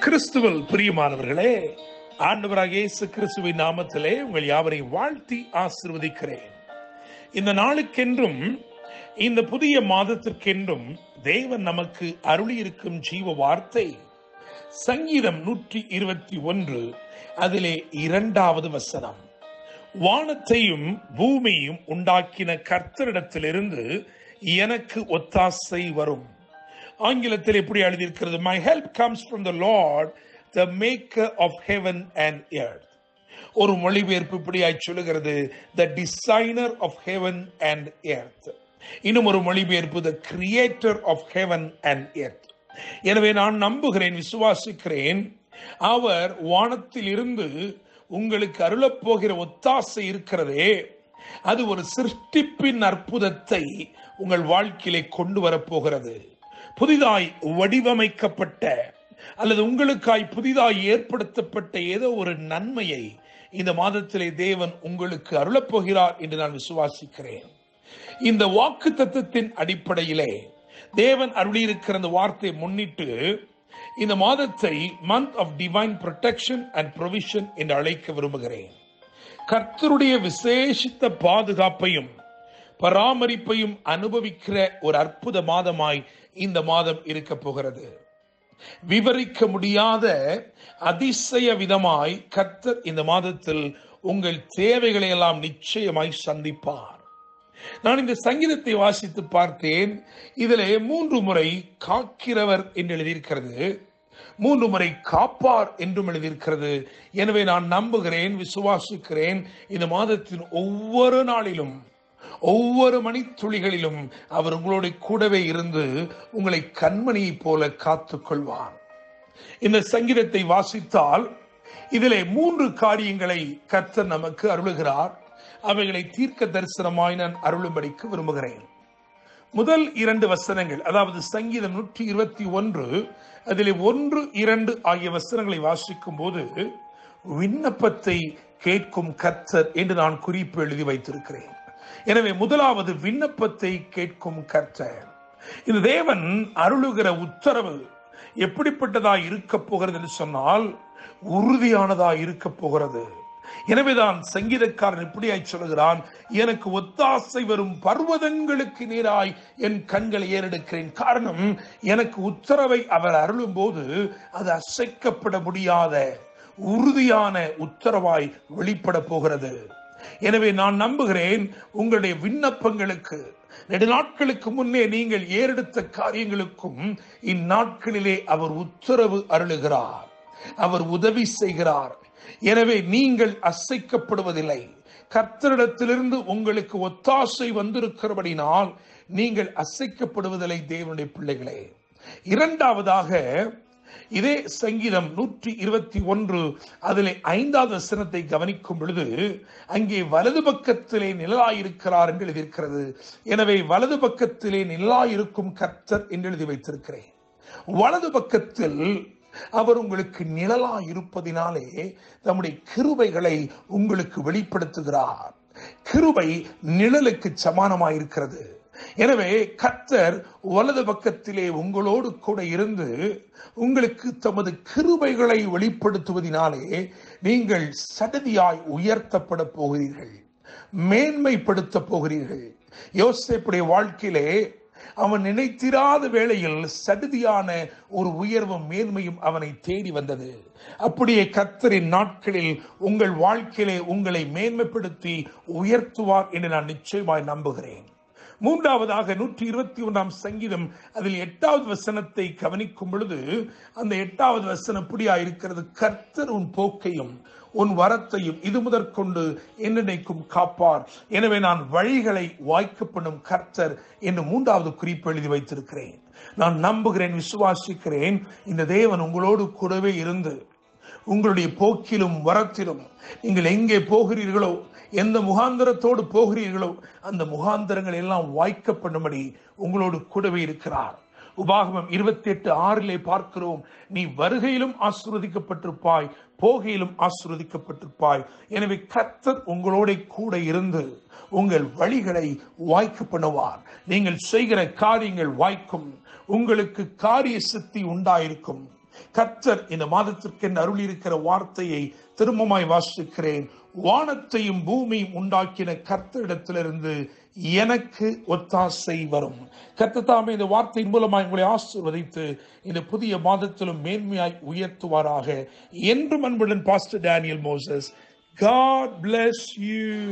கிறிஸ்துவில் பிரியமானவர்களே, ஆண்டவராகிய இயேசு கிறிஸ்துவின் நாமத்திலே உங்கள் யாவரையும் வாழ்த்தி ஆசீர்வதிக்கிறேன். இந்த நாளுக்கென்றும் இந்த புதிய மாதத்திற்கென்றும் தேவன் நமக்கு அருளி இருக்கும் ஜீவ வார்த்தை சங்கீதம் 121 அதிலே 2வது வசனம். வானத்தையும் பூமியையும் உண்டாக்கின கர்த்தரிடத்திலிருந்து எனக்கு ஒத்தாசை வரும். ஆங்கிலத்தில் எப்படி எழுதியிருக்கிறது? My help comes from the Lord, the maker of heaven and earth. ஒரு மொழிபெயர்ப்பு இப்படியாய் சொல்லுகிறது, the designer of heaven and earth. இன்னும் ஒரு மொழிபெயர்ப்பு, the creator of heaven and earth. எனவே நான் நம்புகிறேன், விசுவாசிக்கிறேன், அவர் வானத்தில் இருந்து உங்களுக்கு அருளப்போகிற ஒத்தாசை இருக்கிறதே, அது ஒரு சிருஷ்டிப்பின் அற்புதத்தை உங்கள் வாழ்க்கையிலே கொண்டு வரப்போகிறது. புதிதாய் வடிவமைக்கப்பட்ட அல்லது உங்களுக்காய் புதிதாய் ஏற்படுத்தப்பட்ட ஏதோ ஒரு நன்மையை இந்த மாதத்திலே தேவன் உங்களுக்கு அருளப்போகிறார் என்று நான் விசுவாசிக்கிறேன். இந்த வாக்கு தத்தத்தின் அடிப்படையிலே தேவன் அருளியிருக்கிற அந்த வார்த்தையை முன்னிட்டு இந்த மாதத்தை month of divine protection and provision என்று அழைக்க விரும்புகிறேன். கர்த்தருடைய விசேஷித்த பாதுகாப்பையும் பராமரிப்பையும் அனுபவிக்கிற ஒரு அற்புத மாதமாய் இந்த மாதம் இருக்க போகிறது. விவரிக்க முடியாத அதிசய விதமாய் கர்த்தர் இந்த மாதத்தில் உங்கள் தேவைகளை எல்லாம் நிச்சயமாய் சந்திப்பார். நான் இந்த சங்கீதத்தை வாசித்து பார்த்தேன். இதிலே 3 முறை காக்கிறவர் என்று எழுதியிருக்கிறது, 3 முறை காப்பார் என்றும் எழுதியிருக்கிறது. எனவே நான் நம்புகிறேன், விசுவாசிக்கிறேன், இந்த மாதத்தின் ஒவ்வொரு நாளிலும் ஒவ்வொரு மணித்துளிகளிலும் அவர் உங்களோட கூடவே இருந்து உங்களை கண்மணியை போல காத்துக் கொள்வார். இந்த சங்கீதத்தை வாசித்தால் இதிலே 3 காரியங்களை கர்த்தர் நமக்கு அருளுகிறார். அவைகளை தீர்க்க தரிசனமாய் நான் அருளும்படிக்கு விரும்புகிறேன். முதல் 2 வசனங்கள், அதாவது சங்கீதம் 121 அதிலே 1, 2 ஆகிய வசனங்களை வாசிக்கும் போது விண்ணப்பத்தை கேட்கும் கர்த்தர் என்று நான் குறிப்பு எழுதி வைத்திருக்கிறேன். எனவே முதலாவது விண்ணப்பத்தை கேட்கும் கர்த்தர். இந்த தேவன் அருளுகிற உத்தரவு எப்படிப்பட்டதா இருக்க போகிறது என்று சொன்னால் உறுதியானதா இருக்க போகிறது. எனவேதான் சங்கீதக்காரன் இப்படியாய் சொல்லுகிறான், எனக்கு ஒத்தாசை வரும் பர்வதங்களுக்கு நேராய் என் கண்களை ஏறெடுக்கிறேன். காரணம், எனக்கு உத்தரவை அவர் அருளும் போது அது அசைக்கப்பட முடியாத உறுதியான உத்தரவாய் வெளிப்பட போகிறது. எனவே நான் நம்புகிறேன், உங்களுடைய விண்ணப்பங்களுக்கு நெடுநாட்களுக்கு முன்னே நீங்கள் ஏறெடுத்த காரியங்களுக்கும் இந்நாட்களிலே அவர் உத்தரவு அருளுகிறார், அவர் உதவி செய்கிறார். எனவே நீங்கள் அசைக்கப்படுவதில்லை. கர்த்தரிடத்திலிருந்து உங்களுக்கு ஒத்தாசை வந்திருக்கிறபடினால் நீங்கள் அசைக்கப்படுவதில்லை தேவனுடைய பிள்ளைகளே. 2வதாக இதே சங்கீதம் 121 அதிலே 5வது வசனத்தை கவனிக்கும் பொழுது அங்கே வலது பக்கத்திலே நிழலாயிருக்கிறார் என்று எழுதியிருக்கிறது. எனவே வலது பக்கத்திலே நிழலாயிருக்கும் கர்த்தர் என்று எழுதி வைத்திருக்கிறேன். வலது பக்கத்தில் அவர் உங்களுக்கு நிழலாய் இருப்பதினாலே தம்முடைய கிருபைகளை உங்களுக்கு வெளிப்படுத்துகிறார். கிருபை நிழலுக்கு சமானமாயிருக்கிறது. எனவே கர்த்தர் வலது பக்கத்திலே உங்களோடு கூட இருந்து உங்களுக்கு தமது கிருபைகளை வெளிப்படுத்துவதினாலே நீங்கள் சடதியாய் உயர்த்தப்பட போகிறீர்கள், மேன்மைப்படுத்த போகிறீர்கள். யோசேப்புடைய வாழ்க்கையிலே அவன் நினைத்திராத வேளையில் சடதியான ஒரு உயர்வும் மேன்மையும் அவனை தேடி வந்தது. அப்படியே கர்த்தரின் நாட்களில் உங்கள் வாழ்க்கையிலே உங்களை மேன்மைப்படுத்தி உயர்த்துவார் என்று நான் நிச்சயமாய் நம்புகிறேன். 3வதாக 121 சங்கீதம் அதில் 8வது வசனத்தை கவனிக்கும் பொழுது அந்த 8வது வசனம் இப்படியா இருக்கிறது, கர்த்தர் உன் போக்கையும் உன் வரத்தையும் இது முதற்கொண்டு என்னைக்கும் காப்பார். எனவே நான் வழிகளை வாய்க்க பண்ணும் கர்த்தர் என்று 3வது குறிப்பு எழுதி வைத்திருக்கிறேன். நான் நம்புகிறேன், விசுவாசிக்கிறேன், இந்த தேவன் உங்களோடு கூடவே இருந்து உங்களுடைய போக்கிலும் வரத்திலும் நீங்கள் எங்கே போகிறீர்களோ, எந்த முகாந்தரத்தோடு போகிறீர்களோ அந்த முகாந்தரங்கள் எல்லாம் வாய்க்க பண்ணும்படி உங்களோடு கூடவே இருக்கிறார். உபாகமம் 28:6 பார்க்கிறோம், நீ வருகையிலும் ஆசீர்வதிக்கப்பட்டிருப்பாய், போகையிலும் ஆசீர்வதிக்கப்பட்டிருப்பாய். எனவே கர்த்தர் உங்களோட கூட இருந்து உங்கள் வழிகளை வாய்க்க பண்ணுவார். நீங்கள் செய்கிற காரியங்கள் வாய்க்கும். உங்களுக்கு காரிய சித்தி உண்டாயிருக்கும். கர்த்தர் இந்த மாதத்திற்கு அருளி இருக்கிற வார்த்தையை திரும்பமாய் வாசிக்கிறேன். வானத்தையும் பூமியும் உண்டாக்கின கர்த்தரிடத்திலிருந்து எனக்கு ஒத்தாசை வரும். கர்த்தர் தாமே இந்த வார்த்தையின் மூலமாய் உங்களை ஆசீர்வதித்து இந்த புதிய மாதத்திலும் மேன்மையாய் உயர்த்துவாராக. என்றும் அன்புடன் pastor Daniel Moses. God bless you.